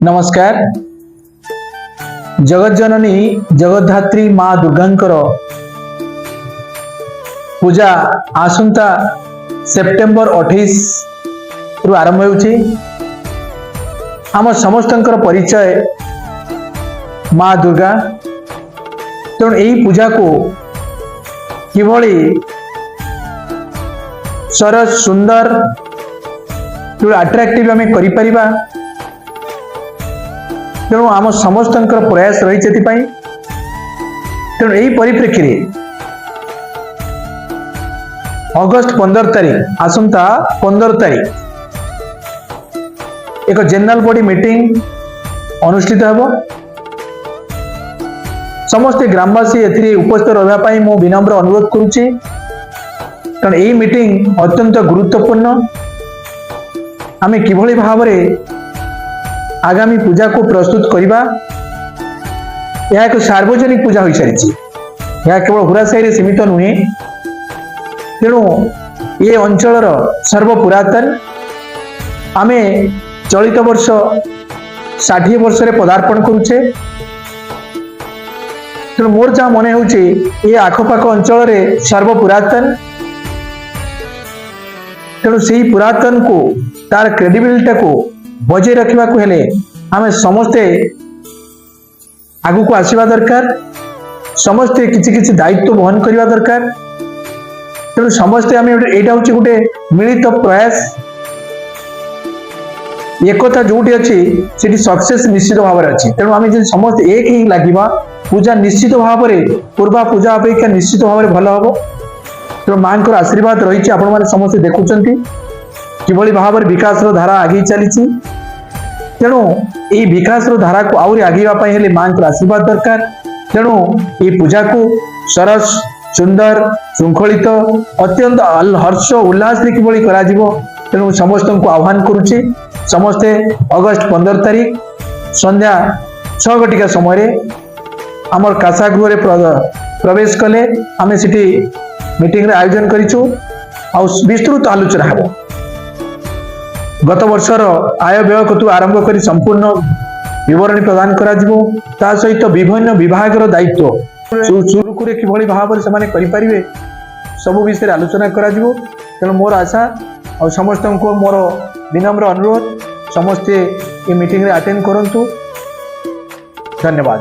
नमस्कार। जगज्जननी जगद्धात्री माँ दुर्गांकर पूजा आसंता सेप्टेम्बर 28 रु आरंभ होउछि। आम समस्तंकर परिचय माँ दुर्गा। तेणु यही पूजा को किभली सरस सुंदर अट्राक्टिव आम करिपरिबा, तेणु आम समस्तंकर प्रयास रही। तेणु यही परिप्रेक्षी में अगस्त 15 तारीख आसंता 15 तारीख एक जनरल बॉडी मीटिंग अनुष्ठित होब। समस्त ग्रामवासी एथिरे उपस्थित रहा मु विनम्र अनुरोध करुच्ची, कारण यही मीटिंग अत्यंत गुरुत्वपूर्ण। आमे किभली भाव आगामी पूजा को प्रस्तुत करवा। यह एक सार्वजनिक पूजा हो सारी, यह केवल हुरासाई सीमित नुहे। तेणु ये अंचल सर्वपुरातन आमे चलित वर्ष 60 वर्ष पदार्पण करुचे। तेणु मोर जहाँ मन हो आखपाख अंचल सर्वपुरातन। तेणु से पुरातन को तार क्रेडिबिलिटी को बजे रखा हेले आमे समस्ते आगु को आसवा दरकार, समस्ते किसी किसी दायित्व वहन करने दरकार। तेणु समस्ते आम यहाँ हूँ गोटे मिलित प्रयास। एकता जोटी अच्छी से सक्सेस निश्चित भाव में अच्छी। तेणु आम समस्ते एक ही लगे पूजा निश्चित भाव में पूर्वा पूजा अपेक्षा निश्चित भाव में भल हम। तेणु माँ को आशीर्वाद रही। आपण मैंने समस्ते देखुं किभली भाव में विकास धारा आगे चली। तेणु ये विकास धारा को आहरी आगेवाई हेले माँ को आशीर्वाद दरकार। तेणु ये पूजा को सरस सुंदर श्रृंखलित अत्यंत हर्ष उल्लास किभली करा जीवो। तेणु समस्त को आह्वान करुच्ची, समस्ते अगस्त 15 तारीख संध्या 6 घटिका समय आमर कासागृह प्रवेश कले आमे सिटी मीटिंग रे आयोजन करिछु। आ विस्तृत आलोचना हेबो। गत वर्षर आय व्यय कतु आरंभ कर संपूर्ण विवरणी प्रदान करा जिवो। ता सहित विभिन्न विभाग दायित्व सुरुकुरे किभली भाव में से करिपारिबे सब विषय आलोचना करा जिवो। तेणु मोर आशा और समस्त को मोर विनम्र अनुरोध, समस्ते ये मीटिंग रे अटेंड करंतु। धन्यवाद।